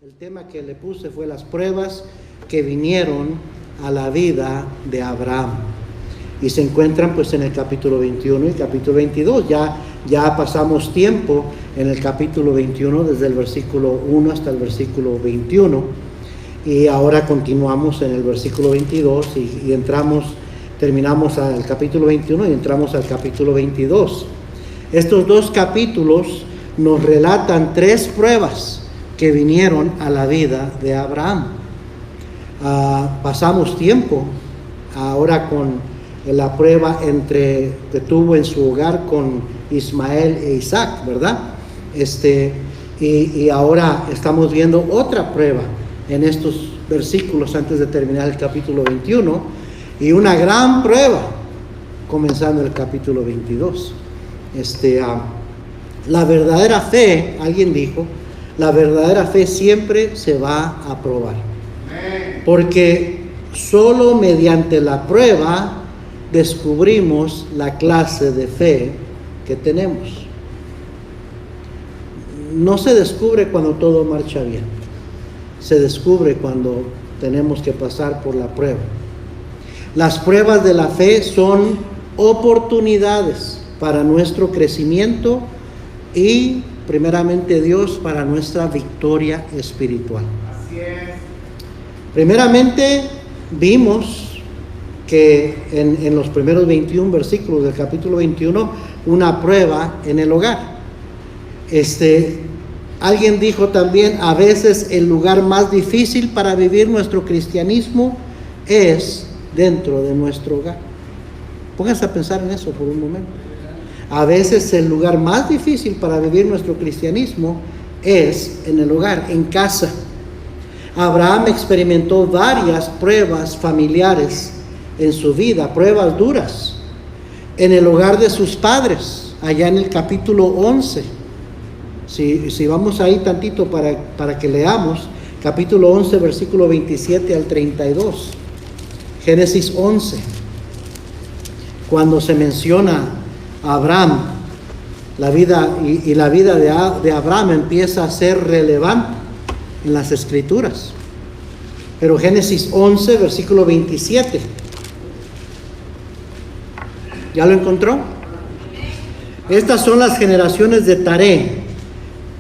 El tema que le puse fue las pruebas que vinieron a la vida de Abraham. Y se encuentran pues en el capítulo 21 y capítulo 22. Ya pasamos tiempo en el capítulo 21 desde el versículo 1 hasta el versículo 21. Y ahora continuamos en el versículo 22 y terminamos al capítulo 21 y entramos al capítulo 22. Estos dos capítulos nos relatan tres pruebas que vinieron a la vida de Abraham. Pasamos tiempo ahora con la prueba que tuvo en su hogar con Ismael e Isaac, ¿verdad? Y ahora estamos viendo otra prueba en estos versículos antes de terminar el capítulo 21 y una gran prueba comenzando el capítulo 22. La verdadera fe, alguien dijo, la verdadera fe siempre se va a probar. Porque solo mediante la prueba descubrimos la clase de fe que tenemos. No se descubre cuando todo marcha bien. Se descubre cuando tenemos que pasar por la prueba. Las pruebas de la fe son oportunidades para nuestro crecimiento y primeramente Dios para nuestra victoria espiritual. Así es. Primeramente vimos que en los primeros 21 versículos del capítulo 21, una prueba en el hogar. Alguien dijo también, a veces el lugar más difícil para vivir nuestro cristianismo es dentro de nuestro hogar. Pónganse a pensar en eso por un momento. A veces el lugar más difícil para vivir nuestro cristianismo es en el hogar, en casa. Abraham experimentó varias pruebas familiares en su vida, pruebas duras, en el hogar de sus padres, allá en el capítulo 11. Si vamos ahí tantito para que leamos, capítulo 11, versículo 27 al 32. Génesis 11, cuando se menciona Abraham, la vida de Abraham empieza a ser relevante en las escrituras. Pero Génesis 11, versículo 27. ¿Ya lo encontró? Estas son las generaciones de Taré.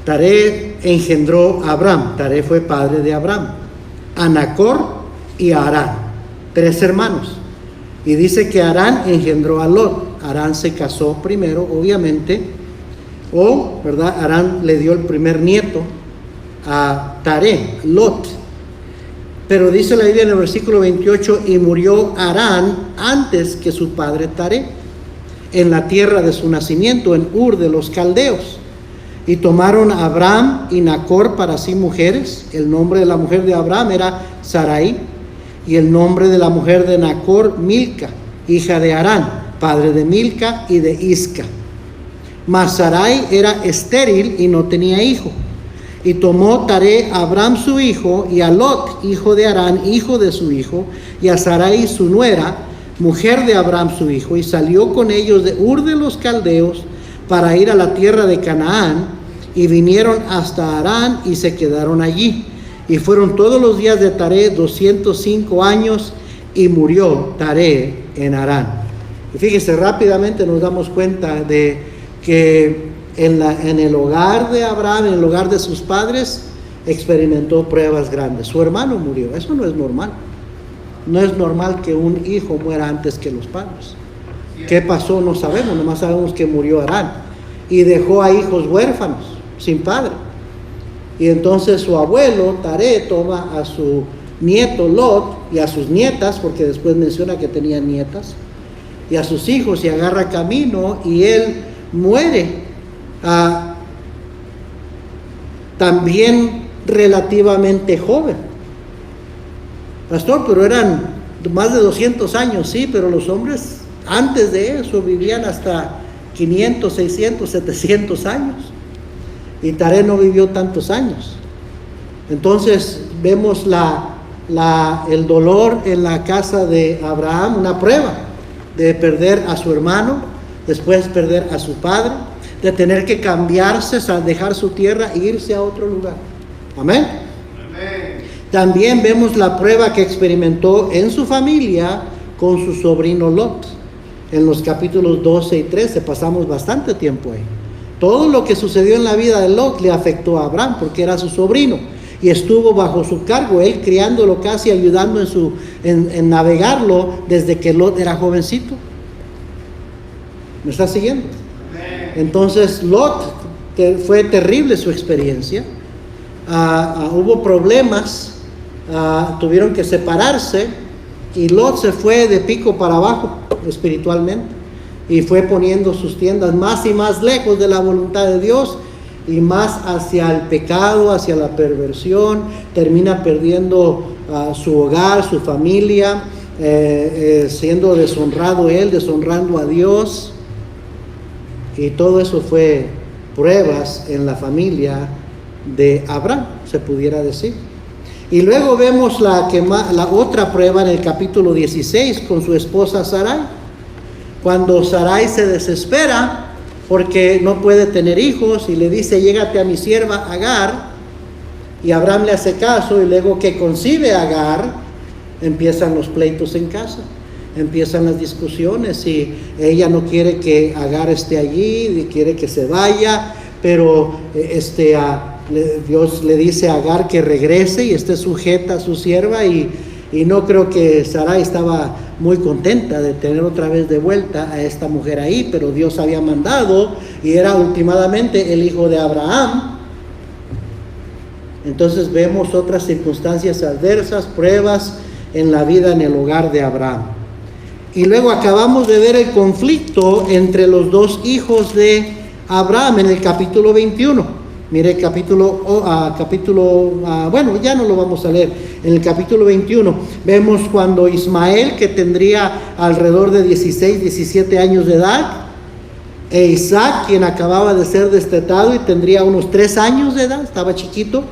Taré engendró a Abraham. Taré fue padre de Abraham. A Nacor y a Harán, 3 hermanos. Y dice que Harán engendró a Lot. Harán se casó primero, obviamente, ¿verdad? Harán le dio el primer nieto a Taré, Lot. Pero dice la Biblia en el versículo 28, y murió Harán antes que su padre Taré, en la tierra de su nacimiento, en Ur de los Caldeos. Y tomaron a Abraham y Nacor para sí mujeres. El nombre de la mujer de Abraham era Sarai, y el nombre de la mujer de Nacor, Milca, hija de Harán, padre de Milca y de Isca. Mas Sarai era estéril y no tenía hijo. Y tomó Taré a Abraham su hijo, y a Lot, hijo de Harán, hijo de su hijo, y a Sarai su nuera, mujer de Abraham su hijo, y salió con ellos de Ur de los Caldeos para ir a la tierra de Canaán, y vinieron hasta Harán y se quedaron allí. Y fueron todos los días de Taré 205 años, y murió Taré en Harán. Y fíjese, rápidamente nos damos cuenta de que en el hogar de Abraham, en el hogar de sus padres, experimentó pruebas grandes. Su hermano murió. Eso no es normal. No es normal que un hijo muera antes que los padres. ¿Qué pasó? No sabemos. Nomás sabemos que murió Harán y dejó a hijos huérfanos, sin padre. Y entonces su abuelo, Taré, toma a su nieto Lot y a sus nietas, porque después menciona que tenía nietas, y a sus hijos, y agarra camino, y él muere también relativamente joven. Pastor, pero eran más de 200 años, sí, pero los hombres antes de eso vivían hasta 500, 600, 700 años. Y Taré no vivió tantos años. Entonces vemos el dolor en la casa de Abraham, una prueba de perder a su hermano, después perder a su padre, de tener que cambiarse, dejar su tierra e irse a otro lugar. Amén. También vemos la prueba que experimentó en su familia con su sobrino Lot. En los capítulos 12 y 13 pasamos bastante tiempo ahí. Todo lo que sucedió en la vida de Lot le afectó a Abraham porque era su sobrino y estuvo bajo su cargo, él criándolo, casi ayudando en navegarlo desde que Lot era jovencito. ¿Me está siguiendo? Entonces Lot, fue terrible su experiencia. Hubo problemas, tuvieron que separarse y Lot se fue de pico para abajo espiritualmente y fue poniendo sus tiendas más y más lejos de la voluntad de Dios y más hacia el pecado, hacia la perversión. Termina perdiendo su hogar, su familia, siendo deshonrado él, deshonrando a Dios, y todo eso fue pruebas en la familia de Abraham, se pudiera decir. Y luego vemos la otra prueba en el capítulo 16 con su esposa Sarai, cuando Sarai se desespera porque no puede tener hijos y le dice: llégate a mi sierva Agar, y Abraham le hace caso, y luego que concibe a Agar empiezan los pleitos en casa, empiezan las discusiones, y ella no quiere que Agar esté allí y quiere que se vaya, pero Dios le dice a Agar que regrese y esté sujeta a su sierva, y no creo que Sarai estaba muy contenta de tener otra vez de vuelta a esta mujer ahí, pero Dios había mandado y era últimamente el hijo de Abraham. Entonces vemos otras circunstancias adversas, pruebas en la vida, en el hogar de Abraham. Y luego acabamos de ver el conflicto entre los dos hijos de Abraham en el capítulo 21. Mire, bueno, ya no lo vamos a leer. En el capítulo 21 vemos cuando Ismael, que tendría alrededor de 16, 17 años de edad, e Isaac, quien acababa de ser destetado y tendría unos 3 años de edad, estaba chiquito.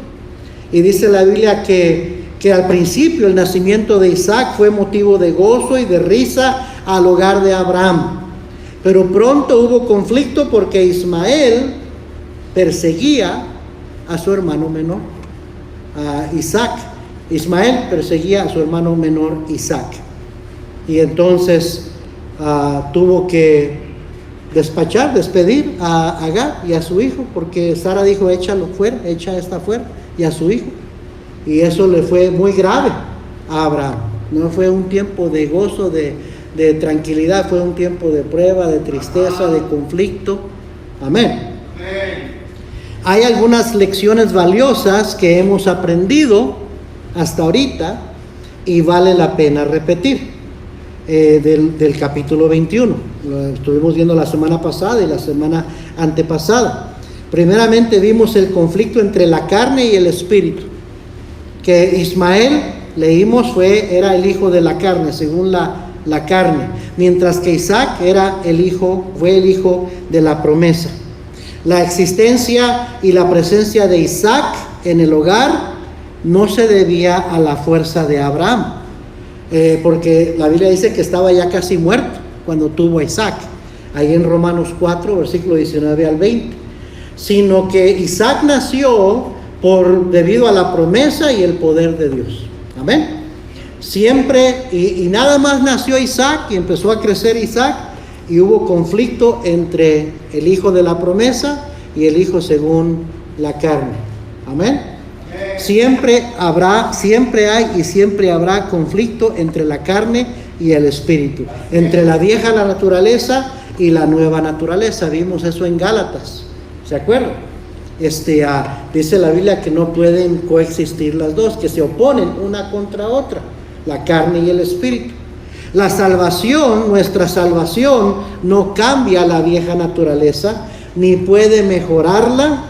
Y dice la Biblia que al principio el nacimiento de Isaac fue motivo de gozo y de risa al hogar de Abraham. Pero pronto hubo conflicto porque Ismael perseguía a su hermano menor, a Isaac. Ismael perseguía a su hermano menor Isaac. Y entonces tuvo que despedir a Agar y a su hijo, porque Sara dijo: échalo fuera, echa esta fuera, y a su hijo. Y eso le fue muy grave a Abraham. No fue un tiempo de gozo, de tranquilidad, fue un tiempo de prueba, de tristeza, de conflicto. Amén. Hay algunas lecciones valiosas que hemos aprendido hasta ahorita y vale la pena repetir del capítulo 21. Lo estuvimos viendo la semana pasada y la semana antepasada. Primeramente vimos el conflicto entre la carne y el espíritu. Que Ismael, leímos, era el hijo de la carne, según la carne, mientras que Isaac fue el hijo de la promesa. La existencia y la presencia de Isaac en el hogar no se debía a la fuerza de Abraham, porque la Biblia dice que estaba ya casi muerto cuando tuvo a Isaac, ahí en Romanos 4, versículo 19 al 20, sino que Isaac nació debido a la promesa y el poder de Dios. Amén. Siempre, y nada más nació Isaac y empezó a crecer Isaac, y hubo conflicto entre el hijo de la promesa y el hijo según la carne. Amén. Siempre hay y siempre habrá conflicto entre la carne y el espíritu, entre la vieja naturaleza y la nueva naturaleza. Vimos eso en Gálatas, ¿se acuerdan? Dice la Biblia que no pueden coexistir las dos, que se oponen una contra otra, la carne y el espíritu. La salvación, nuestra salvación, no cambia la vieja naturaleza, ni puede mejorarla,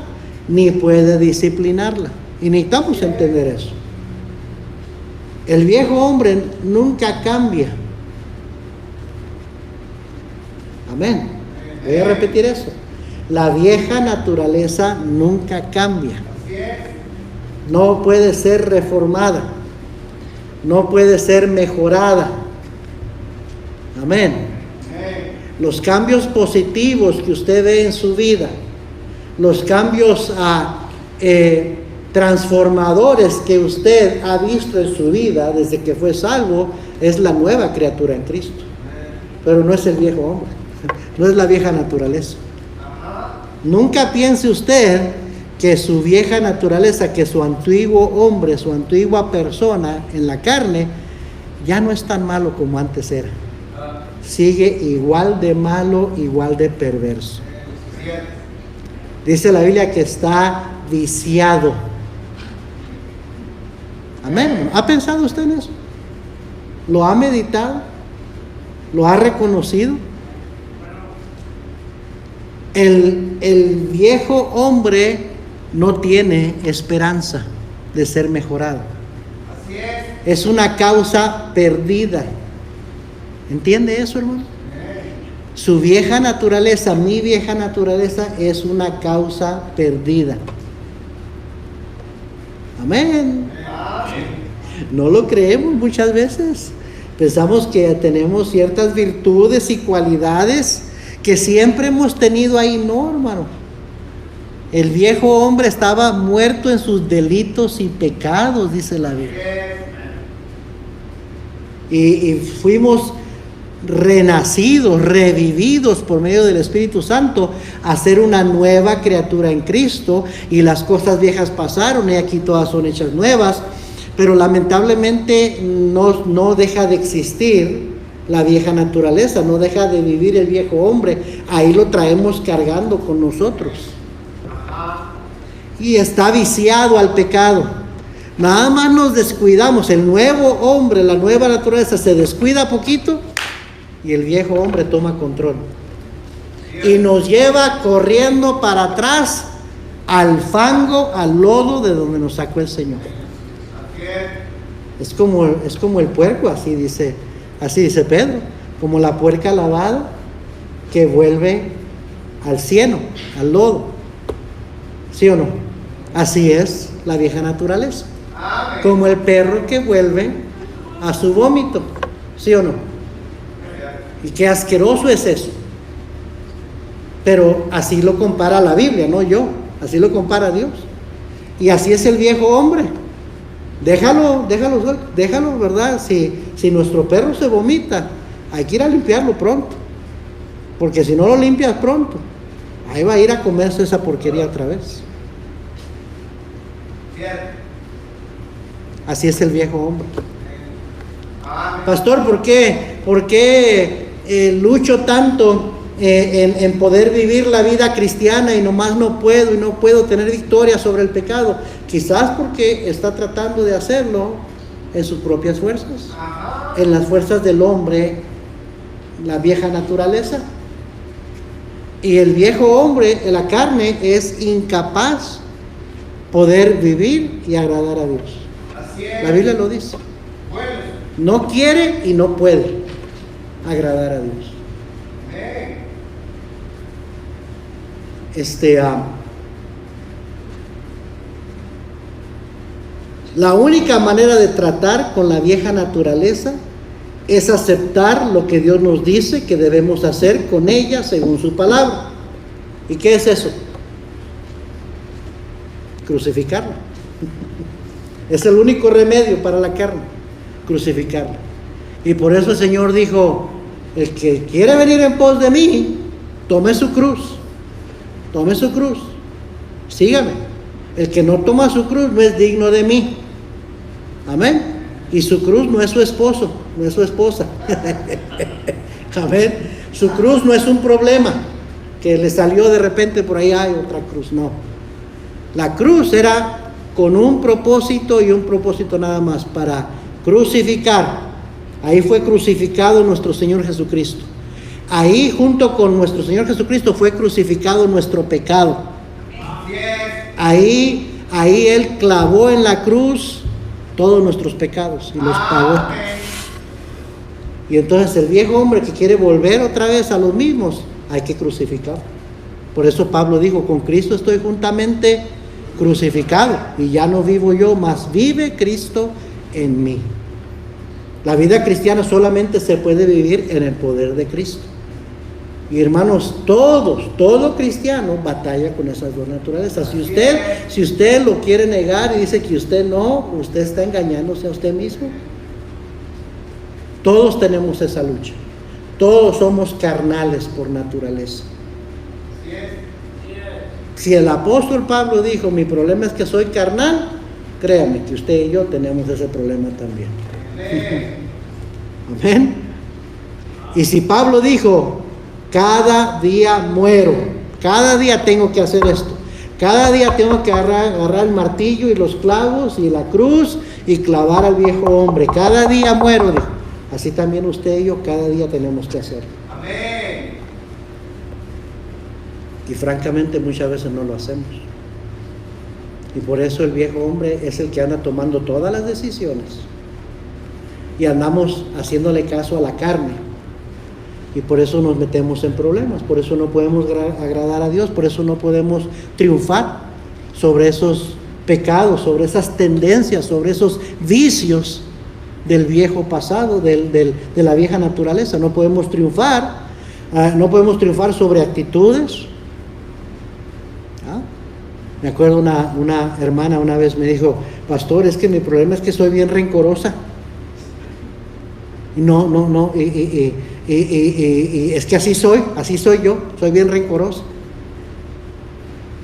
ni puede disciplinarla. Y necesitamos entender eso. El viejo hombre nunca cambia. Amén. Voy a repetir eso. La vieja naturaleza nunca cambia. No puede ser reformada. No puede ser mejorada. Amén. Los cambios positivos que usted ve en su vida, los cambios transformadores que usted ha visto en su vida desde que fue salvo, es la nueva criatura en Cristo. Pero no es el viejo hombre, no es la vieja naturaleza. Nunca piense usted que su vieja naturaleza, que su antiguo hombre, su antigua persona en la carne, ya no es tan malo como antes era. Sigue igual de malo, igual de perverso. Dice la Biblia que está viciado. Amén. ¿Ha pensado usted en eso? ¿Lo ha meditado? ¿Lo ha reconocido? El viejo hombre no tiene esperanza de ser mejorado. Así es. Es una causa perdida. ¿Entiende eso, hermano? Su vieja naturaleza, mi vieja naturaleza, es una causa perdida. Amén. No lo creemos muchas veces. Pensamos que tenemos ciertas virtudes y cualidades que siempre hemos tenido ahí. No, hermano. El viejo hombre estaba muerto en sus delitos y pecados, dice la Biblia. Y fuimos renacidos, revividos por medio del Espíritu Santo a ser una nueva criatura en Cristo, y las cosas viejas pasaron y aquí todas son hechas nuevas. Pero lamentablemente no deja de existir la vieja naturaleza, no deja de vivir el viejo hombre. Ahí lo traemos cargando con nosotros. Y está viciado al pecado. Nada más nos descuidamos, el nuevo hombre, la nueva naturaleza se descuida poquito y el viejo hombre toma control. Y nos lleva corriendo para atrás al fango, al lodo de donde nos sacó el Señor. Es como el puerco, así dice Pedro, como la puerca lavada que vuelve al cieno, al lodo. ¿Sí o no? Así es la vieja naturaleza. Como el perro que vuelve a su vómito. ¿Sí o no? Y qué asqueroso es eso. Pero así lo compara la Biblia, no yo. Así lo compara Dios. Y así es el viejo hombre. Déjalo, ¿verdad? Si nuestro perro se vomita, hay que ir a limpiarlo pronto. Porque si no lo limpias pronto, ahí va a ir a comerse esa porquería otra vez. Así es el viejo hombre. Pastor, ¿por qué lucho tanto en poder vivir la vida cristiana y nomás no puedo tener victoria sobre el pecado? Quizás porque está tratando de hacerlo en sus propias fuerzas, en las fuerzas del hombre, la vieja naturaleza. Y el viejo hombre, en la carne, es incapaz poder vivir y agradar a Dios. La Biblia lo dice. No quiere y no puede agradar a Dios. La única manera de tratar con la vieja naturaleza es aceptar lo que Dios nos dice que debemos hacer con ella según su palabra. ¿Y qué es eso? Crucificarla. Es el único remedio para la carne, crucificarla. Y por eso el Señor dijo: el que quiere venir en pos de mí, tome su cruz, sígame. El que no toma su cruz no es digno de mí. Amén. Y su cruz no es su esposo, no es su esposa. Amén. Su cruz no es un problema que le salió de repente por ahí, hay otra cruz. No. La cruz era con un propósito y un propósito nada más, para crucificar. Ahí fue crucificado nuestro Señor Jesucristo. Ahí, junto con nuestro Señor Jesucristo, fue crucificado nuestro pecado. Ahí Él clavó en la cruz todos nuestros pecados y los pagó. Y entonces el viejo hombre que quiere volver otra vez a los mismos, hay que crucificar. Por eso Pablo dijo: con Cristo estoy juntamente crucificado, y ya no vivo yo, mas vive Cristo en mí. La vida cristiana solamente se puede vivir en el poder de Cristo. Y hermanos, todo cristiano batalla con esas dos naturalezas. Si usted lo quiere negar y dice que usted no, usted está engañándose a usted mismo. Todos tenemos esa lucha. Todos somos carnales por naturaleza. Si el apóstol Pablo dijo, mi problema es que soy carnal, créame que usted y yo tenemos ese problema también. Amén. Y si Pablo dijo, cada día muero, cada día tengo que hacer esto, cada día tengo que agarrar el martillo y los clavos y la cruz y clavar al viejo hombre, cada día muero, dijo. Así también usted y yo cada día tenemos que hacerlo. Amén. Y francamente muchas veces no lo hacemos. Y por eso el viejo hombre es el que anda tomando todas las decisiones. Y andamos haciéndole caso a la carne. Y por eso nos metemos en problemas. Por eso no podemos agradar a Dios. Por eso no podemos triunfar sobre esos pecados, sobre esas tendencias, sobre esos vicios del viejo pasado, de la vieja naturaleza. No podemos triunfar. No podemos triunfar sobre actitudes. Me acuerdo una hermana una vez me dijo, pastor, es que mi problema es que soy bien rencorosa. Y es que así soy yo, soy bien rencorosa.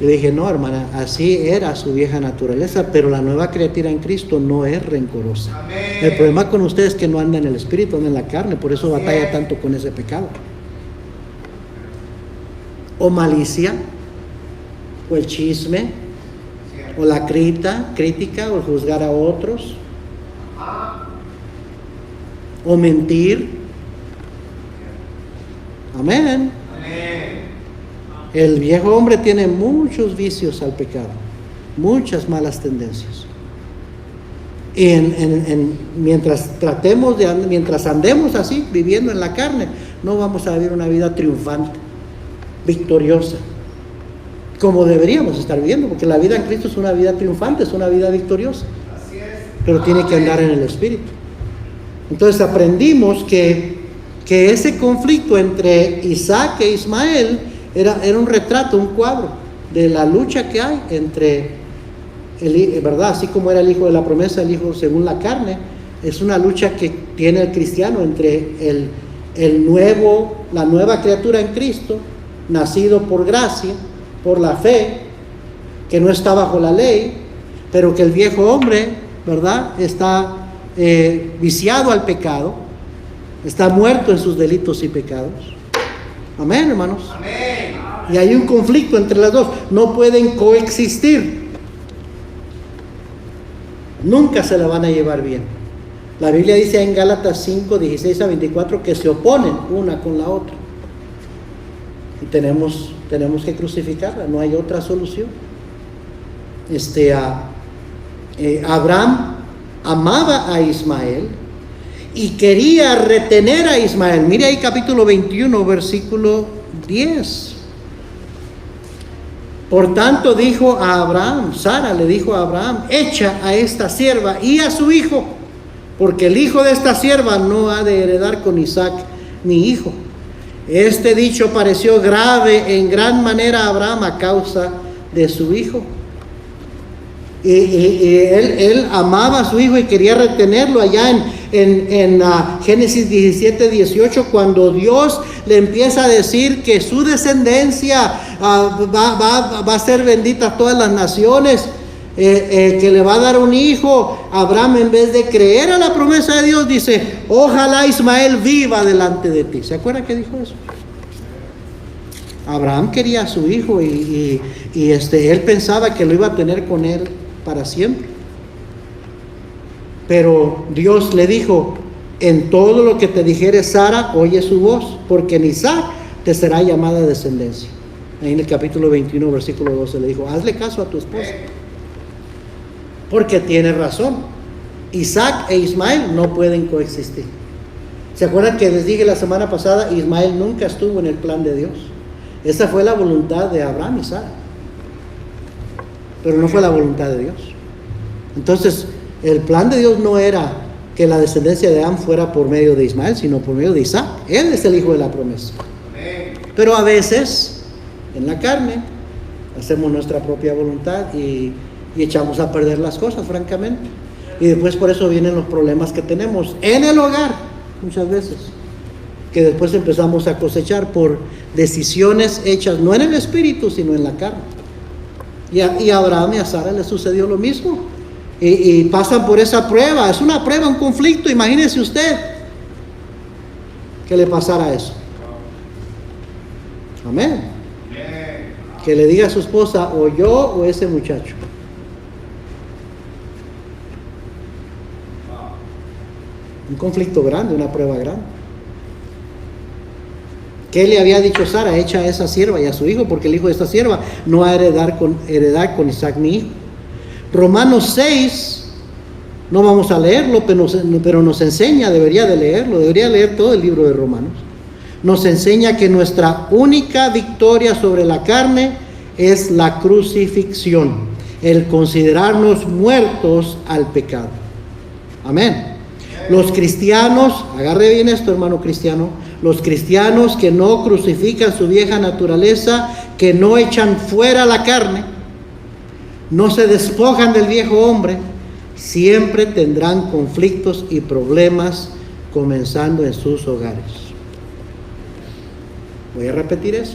Y le dije, no, hermana, así era su vieja naturaleza, pero la nueva criatura en Cristo no es rencorosa. Amén. El problema con usted es que no anda en el espíritu, anda en la carne, por eso batalla tanto con ese pecado. O malicia, o el chisme, o la crítica, o el juzgar a otros, o mentir. Amén. El viejo hombre tiene muchos vicios al pecado, muchas malas tendencias. Y mientras andemos así, viviendo en la carne, no vamos a vivir una vida triunfante, victoriosa, como deberíamos estar viviendo, porque la vida en Cristo es una vida triunfante, es una vida victoriosa. Así es. Pero tiene que andar en el Espíritu. Entonces aprendimos que ese conflicto entre Isaac e Ismael era un retrato, un cuadro de la lucha que hay entre ¿verdad? Así como era el hijo de la promesa, el hijo según la carne, es una lucha que tiene el cristiano entre la nueva criatura en Cristo, nacido por gracia, por la fe, que no está bajo la ley, pero que el viejo hombre, ¿verdad?, está viciado al pecado, está muerto en sus delitos y pecados. Amén, hermanos. Amén. Y hay un conflicto entre las dos, no pueden coexistir, nunca se la van a llevar bien. La Biblia dice en Gálatas 5, 16 a 24 que se oponen una con la otra. Y tenemos que crucificarla, no hay otra solución. Abraham amaba a Ismael y quería retener a Ismael. Mire ahí capítulo 21, versículo 10. Por tanto dijo a Abraham, Sara le dijo a Abraham, echa a esta sierva y a su hijo, porque el hijo de esta sierva no ha de heredar con Isaac mi hijo. Este dicho pareció grave en gran manera a Abraham a causa de su hijo. Y él amaba a su hijo y quería retenerlo. Allá en Génesis 17, 18, cuando Dios le empieza a decir que su descendencia va a ser bendita a todas las naciones, que le va a dar un hijo, Abraham, en vez de creer a la promesa de Dios, dice, ojalá Ismael viva delante de ti. ¿Se acuerda que dijo eso? Abraham quería a su hijo y él pensaba que lo iba a tener con él para siempre. Pero Dios le dijo, en todo lo que te dijere Sara, oye su voz, porque en Isaac te será llamada descendencia. Ahí en el capítulo 21, versículo 12 le dijo, hazle caso a tu esposa, porque tiene razón. Isaac e Ismael no pueden coexistir. ¿Se acuerdan que les dije la semana pasada? Ismael nunca estuvo en el plan de Dios. Esa fue la voluntad de Abraham y Sara, pero no fue la voluntad de Dios. Entonces, el plan de Dios no era que la descendencia de Abraham fuera por medio de Ismael, sino por medio de Isaac. Él es el hijo de la promesa. Pero a veces, en la carne, hacemos nuestra propia voluntad y echamos a perder las cosas, francamente. Y después por eso vienen los problemas que tenemos en el hogar, muchas veces. Que después empezamos a cosechar por decisiones hechas no en el espíritu, sino en la carne. Y a Abraham y a Sara les sucedió lo mismo. Y pasan por esa prueba. Es una prueba, un conflicto. Imagínese usted que le pasara eso. Amén. Que le diga a su esposa, o yo o ese muchacho. Un conflicto grande, una prueba grande. ¿Qué le había dicho Sara? Echa a esa sierva y a su hijo, porque el hijo de esta sierva no va a heredar con Isaac mi hijo. Romanos 6, no vamos a leerlo, pero nos enseña, debería leer todo el libro de Romanos. Nos enseña que nuestra única victoria sobre la carne es la crucifixión, el considerarnos muertos al pecado. Amén. Los cristianos, agarre bien esto, hermano cristiano, los cristianos que no crucifican su vieja naturaleza, que no echan fuera la carne, no se despojan del viejo hombre, siempre tendrán conflictos y problemas comenzando en sus hogares. Voy a repetir eso.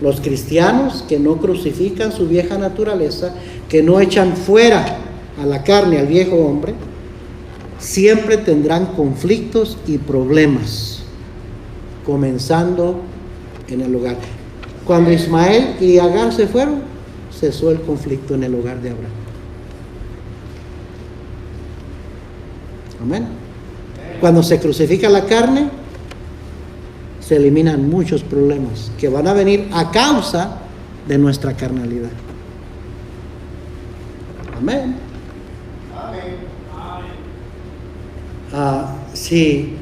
Los cristianos que no crucifican su vieja naturaleza, que no echan fuera a la carne, al viejo hombre, siempre tendrán conflictos y problemas, comenzando en el hogar. Cuando Ismael y Agar se fueron, cesó el conflicto en el hogar de Abraham. Amén. Cuando se crucifica la carne, se eliminan muchos problemas que van a venir a causa de nuestra carnalidad. Amén. Sí,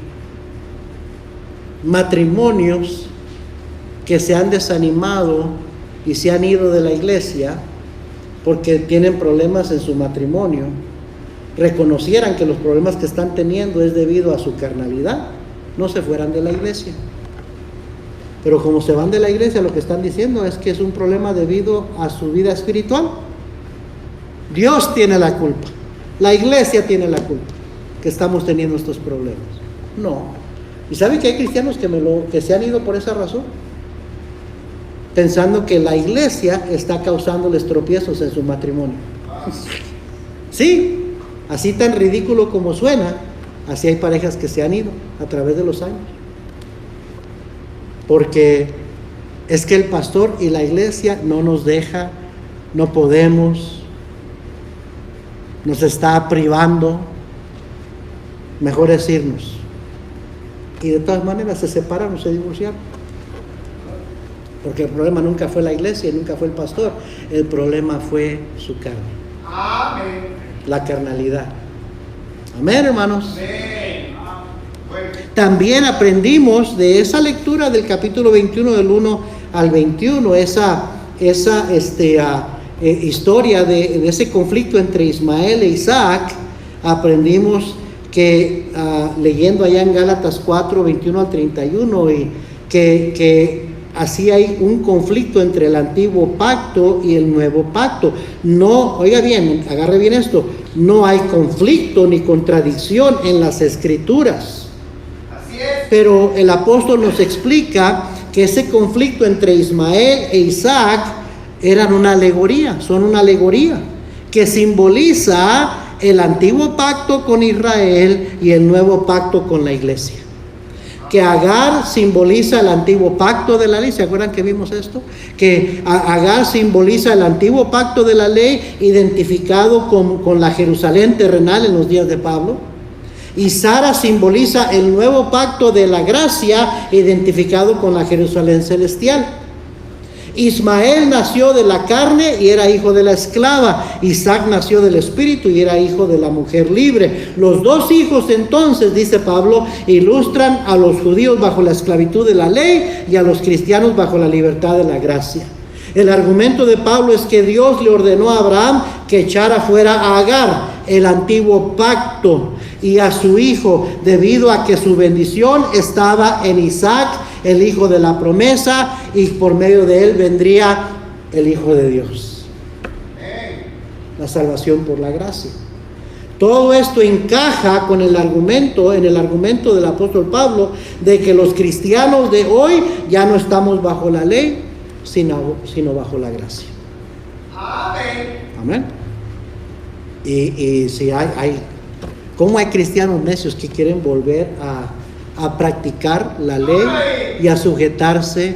matrimonios que se han desanimado y se han ido de la iglesia porque tienen problemas en su matrimonio, reconocieran que los problemas que están teniendo es debido a su carnalidad, no se fueran de la iglesia. Pero como se van de la iglesia, lo que están diciendo es que es un problema debido a su vida espiritual. Dios tiene la culpa, la iglesia tiene la culpa que estamos teniendo estos problemas. No. ¿Y saben que hay cristianos que se han ido por esa razón? Pensando que la iglesia está causándoles tropiezos en su matrimonio. Sí, así tan ridículo como suena, así hay parejas que se han ido a través de los años. Porque es que el pastor y la iglesia no nos deja, no podemos, nos está privando. Mejor es irnos. Y de todas maneras se separaron, se divorciaron. Porque el problema nunca fue la iglesia, nunca fue el pastor. El problema fue su carne. Amén. La carnalidad. Amén, hermanos. Amén. También aprendimos de esa lectura del capítulo 21, del 1 al 21, esa historia de ese conflicto entre Ismael e Isaac. Aprendimos que leyendo allá en Gálatas 4, 21 al 31, y que así hay un conflicto entre el antiguo pacto y el nuevo pacto. No, oiga bien, agarre bien esto, no hay conflicto ni contradicción en las escrituras. Así es. Pero el apóstol nos explica que ese conflicto entre Ismael e Isaac eran una alegoría, son una alegoría que simboliza el antiguo pacto con Israel y el nuevo pacto con la iglesia. Que Agar simboliza el antiguo pacto de la ley. ¿Se acuerdan que vimos esto? Que Agar simboliza el antiguo pacto de la ley identificado con la Jerusalén terrenal en los días de Pablo. Y Sara simboliza el nuevo pacto de la gracia identificado con la Jerusalén celestial. Ismael nació de la carne y era hijo de la esclava. Isaac nació del espíritu y era hijo de la mujer libre. Los dos hijos entonces, dice Pablo, ilustran a los judíos bajo la esclavitud de la ley y a los cristianos bajo la libertad de la gracia. El argumento de Pablo es que Dios le ordenó a Abraham que echara fuera a Agar, el antiguo pacto, y a su hijo, debido a que su bendición estaba en Isaac el Hijo de la promesa, y por medio de él vendría el Hijo de Dios. La salvación por la gracia. Todo esto encaja con el argumento, en el argumento del apóstol Pablo, de que los cristianos de hoy ya no estamos bajo la ley, sino bajo la gracia. Amén. Y si ¿cómo hay cristianos necios que quieren volver a practicar la ley y a sujetarse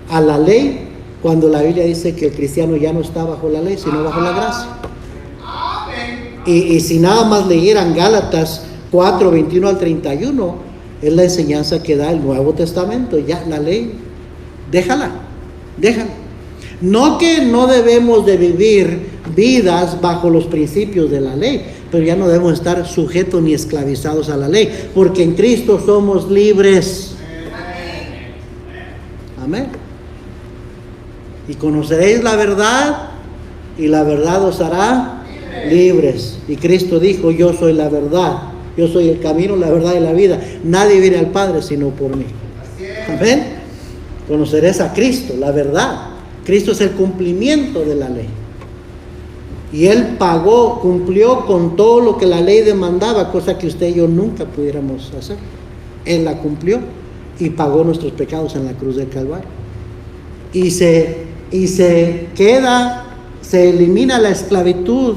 a la ley, cuando la Biblia dice que el cristiano ya no está bajo la ley, sino bajo la gracia? Y si nada más leyeran Gálatas 4, 21 al 31, es la enseñanza que da el Nuevo Testamento. Ya la ley, déjala. No que no debemos de vivir vidas bajo los principios de la ley, pero ya no debemos estar sujetos ni esclavizados a la ley, porque en Cristo somos libres. Amén. Y conoceréis la verdad, y la verdad os hará libres. Y Cristo dijo: yo soy la verdad, yo soy el camino, la verdad y la vida. Nadie viene al Padre sino por mí. Amén. Conocerás a Cristo, la verdad. Cristo es el cumplimiento de la ley. Y Él cumplió con todo lo que la ley demandaba, cosa que usted y yo nunca pudiéramos hacer. Él la cumplió y pagó nuestros pecados en la cruz del Calvario. Y se elimina la esclavitud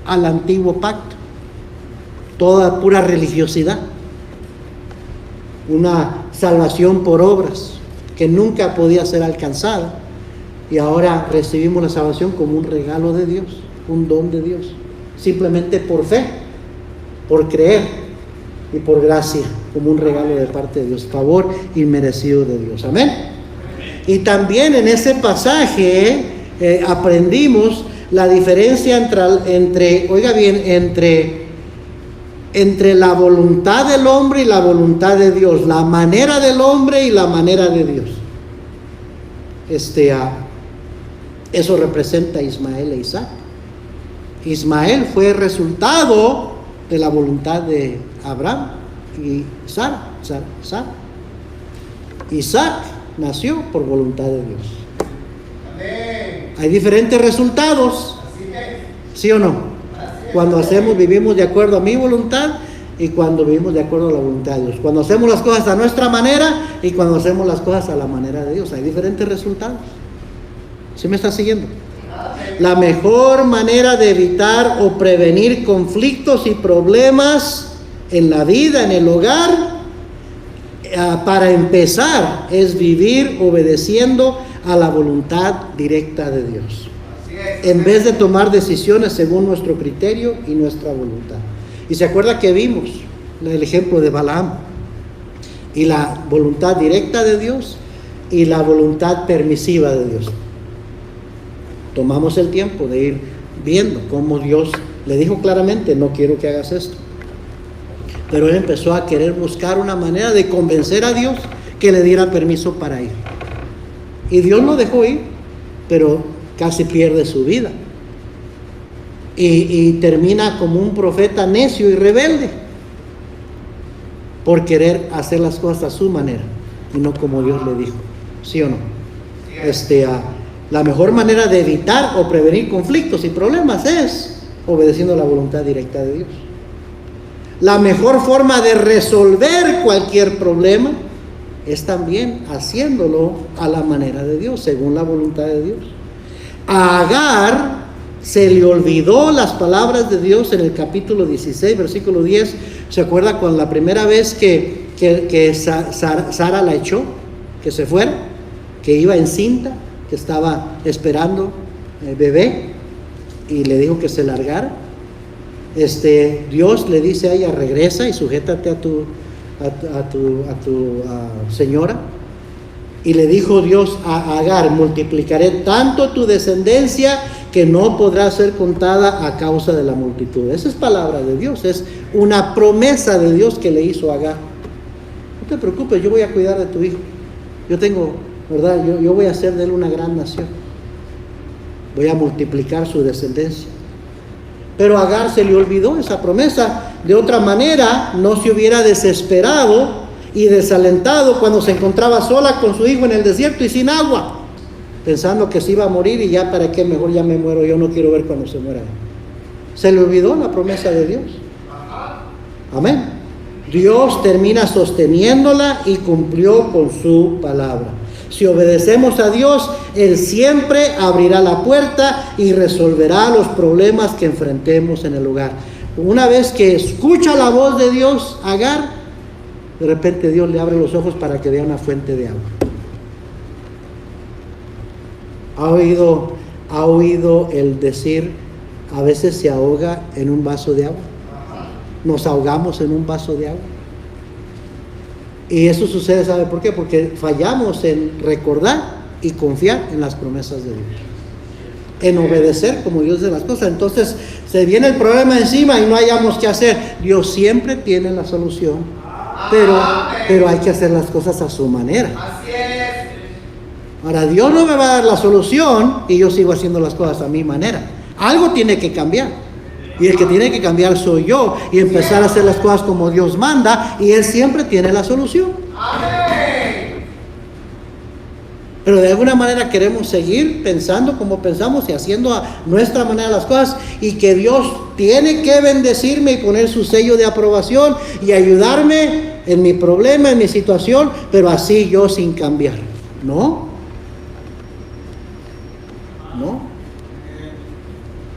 al antiguo pacto, toda pura religiosidad, una salvación por obras que nunca podía ser alcanzada, y ahora recibimos la salvación como un regalo de Dios, un don de Dios, simplemente por fe, por creer y por gracia, como un regalo de parte de Dios, favor inmerecido de Dios. Amén. Y también en ese pasaje aprendimos la diferencia entre la voluntad del hombre y la voluntad de Dios, la manera del hombre y la manera de Dios. Eso representa a Ismael e Isaac. Ismael fue resultado de la voluntad de Abraham y Sara. Isaac nació por voluntad de Dios. Hay diferentes resultados, ¿sí o no? Cuando vivimos de acuerdo a mi voluntad, y cuando vivimos de acuerdo a la voluntad de Dios. Cuando hacemos las cosas a nuestra manera y cuando hacemos las cosas a la manera de Dios. Hay diferentes resultados. ¿Sí me está siguiendo? La mejor manera de evitar o prevenir conflictos y problemas en la vida, en el hogar, para empezar, es vivir obedeciendo a la voluntad directa de Dios, en vez de tomar decisiones según nuestro criterio y nuestra voluntad. Y se acuerda que vimos el ejemplo de Balaam, y la voluntad directa de Dios y la voluntad permisiva de Dios. Tomamos el tiempo de ir viendo cómo Dios le dijo claramente: no quiero que hagas esto. Pero él empezó a querer buscar una manera de convencer a Dios que le diera permiso para ir. Y Dios lo dejó ir, pero casi pierde su vida. Y termina como un profeta necio y rebelde, por querer hacer las cosas a su manera y no como Dios le dijo. ¿Sí o no? La mejor manera de evitar o prevenir conflictos y problemas es obedeciendo la voluntad directa de Dios. La mejor forma de resolver cualquier problema es también haciéndolo a la manera de Dios, según la voluntad de Dios. A Agar se le olvidó las palabras de Dios en el capítulo 16, versículo 10. ¿Se acuerda cuando la primera vez que Sara la echó, que se fuera, que iba encinta, que estaba esperando bebé, y le dijo que se largara? Dios le dice a ella: regresa y sujétate a tu señora. Y le dijo Dios a Agar: multiplicaré tanto tu descendencia que no podrá ser contada a causa de la multitud. Esa es palabra de Dios, es una promesa de Dios que le hizo a Agar. No te preocupes, yo voy a cuidar de tu hijo. Yo tengo, ¿verdad? Yo voy a hacer de él una gran nación. Voy a multiplicar su descendencia. Pero a Agar se le olvidó esa promesa. De otra manera, no se hubiera desesperado y desalentado cuando se encontraba sola con su hijo en el desierto y sin agua, pensando que se iba a morir y ya para qué, mejor ya me muero, yo no quiero ver cuando se muera. Se le olvidó la promesa de Dios. Amén. Dios termina sosteniéndola y cumplió con su palabra. Si obedecemos a Dios, Él siempre abrirá la puerta y resolverá los problemas que enfrentemos en el hogar. Una vez que escucha la voz de Dios, Agar, de repente Dios le abre los ojos para que vea una fuente de agua. ¿Ha oído el decir, a veces se ahoga en un vaso de agua? Nos ahogamos en un vaso de agua. Y eso sucede, ¿sabe por qué? Porque fallamos en recordar y confiar en las promesas de Dios, en obedecer como Dios dice las cosas. Entonces se viene el problema encima y no hayamos qué hacer. Dios siempre tiene la solución, pero hay que hacer las cosas a su manera. Ahora, Dios no me va a dar la solución y yo sigo haciendo las cosas a mi manera. Algo tiene que cambiar. Y el que tiene que cambiar soy yo, y empezar a hacer las cosas como Dios manda, y Él siempre tiene la solución. Pero de alguna manera queremos seguir pensando como pensamos y haciendo a nuestra manera las cosas, y que Dios tiene que bendecirme y poner su sello de aprobación y ayudarme en mi problema, en mi situación, pero así yo sin cambiar. No.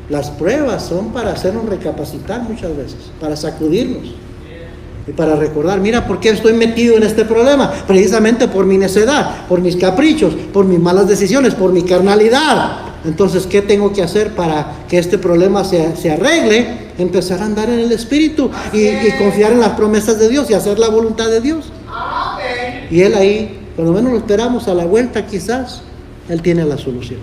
Las pruebas son para hacernos recapacitar muchas veces, para sacudirnos y para recordar, mira, ¿por qué estoy metido en este problema? Precisamente por mi necedad, por mis caprichos, por mis malas decisiones, por mi carnalidad. Entonces, ¿qué tengo que hacer para que este problema se arregle? Empezar a andar en el Espíritu y confiar en las promesas de Dios y hacer la voluntad de Dios. Y Él ahí, cuando menos lo esperamos, a la vuelta quizás, Él tiene la solución.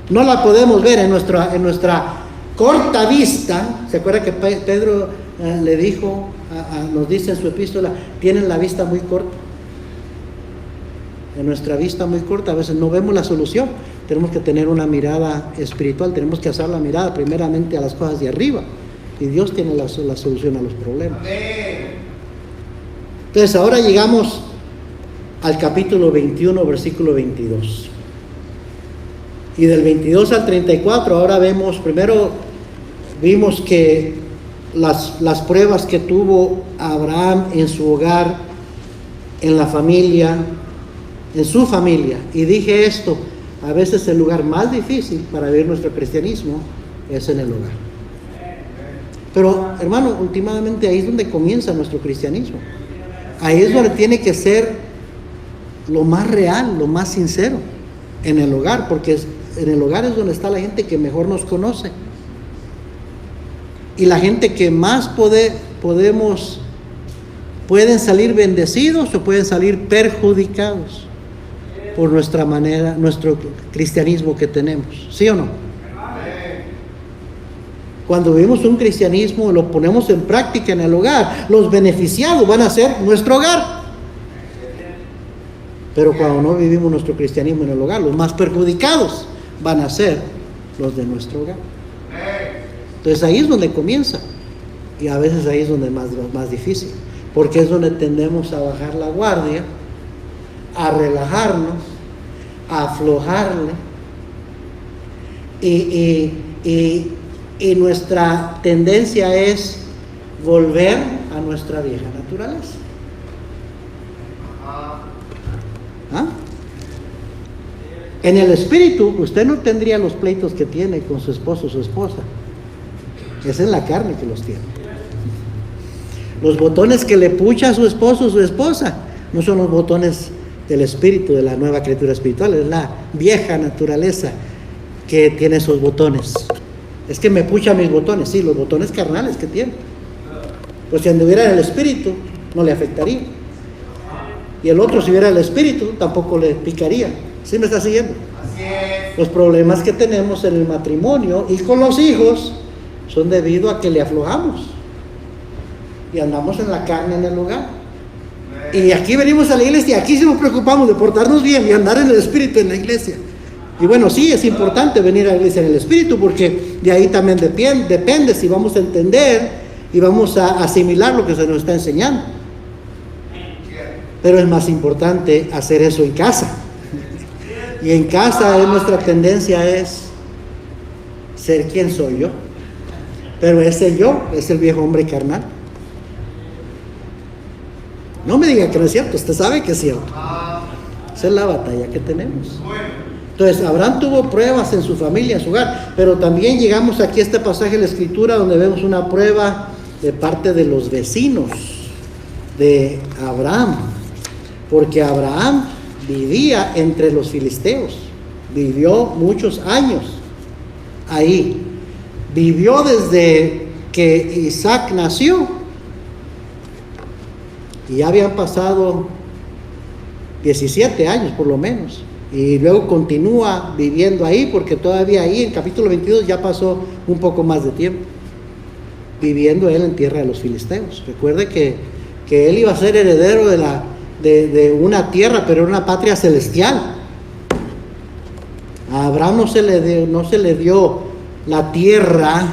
No la podemos ver en nuestra corta vista. ¿Se acuerda que Pedro le dijo, nos dice en su epístola, tienen la vista muy corta? En nuestra vista muy corta a veces no vemos la solución. Tenemos que tener una mirada espiritual, tenemos que hacer la mirada primeramente a las cosas de arriba, y Dios tiene la solución a los problemas. Entonces ahora llegamos al capítulo 21, versículo 22. Y del 22 al 34, ahora vimos que las pruebas que tuvo Abraham en su hogar, en la familia, en su familia. Y dije esto, a veces el lugar más difícil para vivir nuestro cristianismo es en el hogar. Pero, hermano, últimamente ahí es donde comienza nuestro cristianismo. Ahí es donde tiene que ser lo más real, lo más sincero, en el hogar, porque en el hogar es donde está la gente que mejor nos conoce y la gente que más pueden salir bendecidos o pueden salir perjudicados por nuestra manera, nuestro cristianismo que tenemos, ¿sí o no? Cuando vivimos un cristianismo, lo ponemos en práctica en el hogar, los beneficiados van a ser nuestro hogar. Pero cuando no vivimos nuestro cristianismo en el hogar, los más perjudicados van a ser los de nuestro hogar. Entonces ahí es donde comienza, y a veces ahí es donde es más difícil, porque es donde tendemos a bajar la guardia, a relajarnos, a aflojarle, y nuestra tendencia es volver a nuestra vieja naturaleza. ¿Ah? En el espíritu, usted no tendría los pleitos que tiene con su esposo o su esposa. Es en la carne que los tiene. Los botones que le pucha a su esposo o su esposa no son los botones del espíritu, de la nueva criatura espiritual, es la vieja naturaleza que tiene esos botones. Es que me pucha mis botones, sí, los botones carnales que tiene. Pues si anduviera en el espíritu, no le afectaría. Y el otro, si hubiera el espíritu, tampoco le picaría. ¿Sí me está siguiendo? Así es. Los problemas que tenemos en el matrimonio y con los hijos son debido a que le aflojamos y andamos en la carne en el hogar. Y aquí venimos a la iglesia y aquí sí nos preocupamos de portarnos bien y andar en el espíritu en la iglesia. Y bueno, sí, es importante venir a la iglesia en el espíritu, porque de ahí también depende si vamos a entender y vamos a asimilar lo que se nos está enseñando. Pero es más importante hacer eso en casa. Y en casa nuestra tendencia es ser quien soy yo. Pero ese yo es el viejo hombre carnal. No me diga que no es cierto, usted sabe que es cierto. Esa es la batalla que tenemos. Entonces, Abraham tuvo pruebas en su familia, en su hogar, pero también llegamos aquí a este pasaje de la Escritura donde vemos una prueba de parte de los vecinos de Abraham, porque Abraham vivía entre los filisteos, vivió muchos años ahí, vivió desde que Isaac nació, y ya habían pasado 17 años por lo menos, y luego continúa viviendo ahí, porque todavía ahí en capítulo 22 ya pasó un poco más de tiempo, viviendo él en tierra de los filisteos. Recuerde que él iba a ser heredero de una tierra, pero era una patria celestial. A Abraham no se le dio la tierra,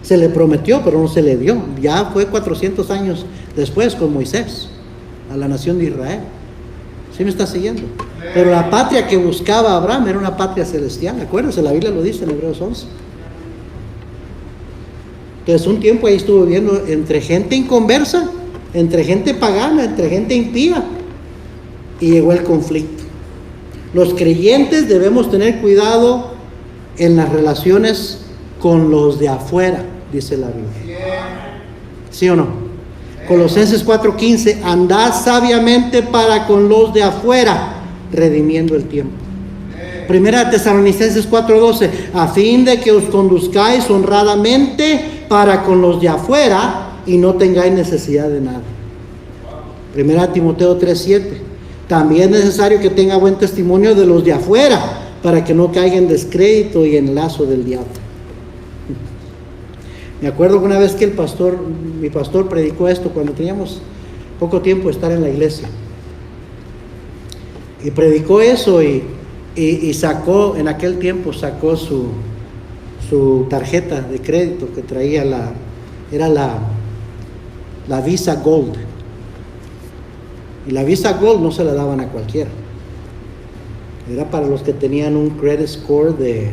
se le prometió, pero no se le dio. Ya fue 400 años después con Moisés, a la nación de Israel. ¿Sí me está siguiendo? Pero la patria que buscaba Abraham era una patria celestial. Acuérdense, la Biblia lo dice en Hebreos 11. Entonces un tiempo ahí estuvo viviendo entre gente inconversa, entre gente pagana, entre gente impía, y llegó el conflicto. Los creyentes debemos tener cuidado en las relaciones con los de afuera, dice la Biblia. ¿Sí o no? Colosenses 4:15, andad sabiamente para con los de afuera, redimiendo el tiempo. Primera Tesalonicenses 4:12, a fin de que os conduzcáis honradamente para con los de afuera y no tengáis necesidad de nada. Primera Timoteo 3:7, también es necesario que tenga buen testimonio de los de afuera para que no caiga en descrédito y en lazo del diablo. Me acuerdo que una vez que mi pastor predicó esto cuando teníamos poco tiempo de estar en la iglesia, y predicó eso y sacó, en aquel tiempo sacó su tarjeta de crédito que traía era la Visa Gold, y la Visa Gold no se la daban a cualquiera, era para los que tenían un credit score de,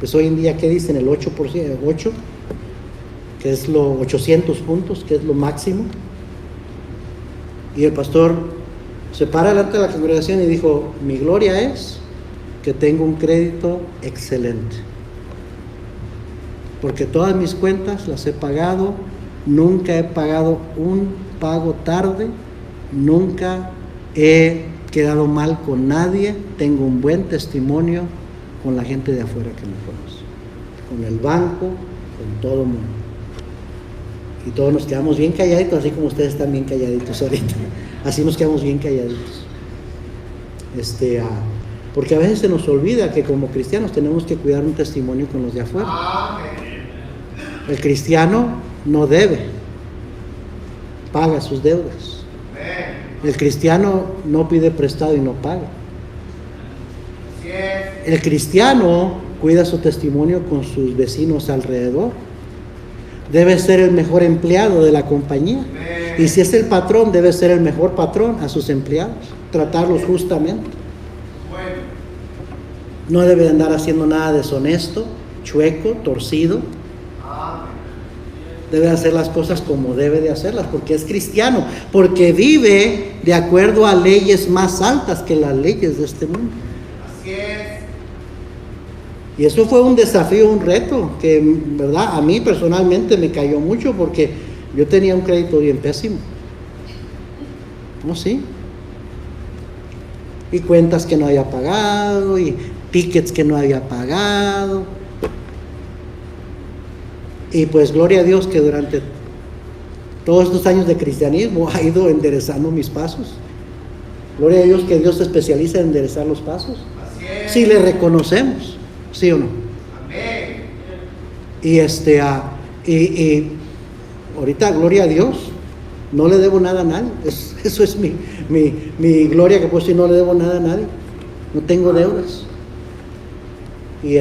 pues hoy en día, ¿qué dicen? El 8%, 8, que es los 800 puntos, que es lo máximo. Y el pastor se para delante de la congregación y dijo, mi gloria es que tengo un crédito excelente, porque todas mis cuentas las he pagado, nunca he pagado un pago tarde, nunca he quedado mal con nadie, tengo un buen testimonio con la gente de afuera que me conoce, con el banco, con todo el mundo. Y todos nos quedamos bien calladitos, así como ustedes están bien calladitos ahorita. Así nos quedamos bien calladitos. Porque a veces se nos olvida que como cristianos tenemos que cuidar un testimonio con los de afuera. El cristiano no debe, paga sus deudas. El cristiano no pide prestado y no paga. El cristiano cuida su testimonio con sus vecinos alrededor. Debe ser el mejor empleado de la compañía. Y si es el patrón, debe ser el mejor patrón a sus empleados. Tratarlos justamente. No debe andar haciendo nada deshonesto, chueco, torcido. Debe hacer las cosas como debe de hacerlas, porque es cristiano, porque vive de acuerdo a leyes más altas que las leyes de este mundo. Así es. Y eso fue un desafío, un reto, que verdad a mí personalmente me cayó mucho, porque yo tenía un crédito bien pésimo. ¿No? Sí. Y cuentas que no había pagado, y tickets que no había pagado. Y pues gloria a Dios que durante todos estos años de cristianismo ha ido enderezando mis pasos. Gloria a Dios que Dios se especializa en enderezar los pasos. Si le reconocemos, ¿sí o no? Amén. Y ahorita, gloria a Dios, no le debo nada a nadie. Eso es mi gloria, que puedo decir, no le debo nada a nadie. No tengo deudas. Y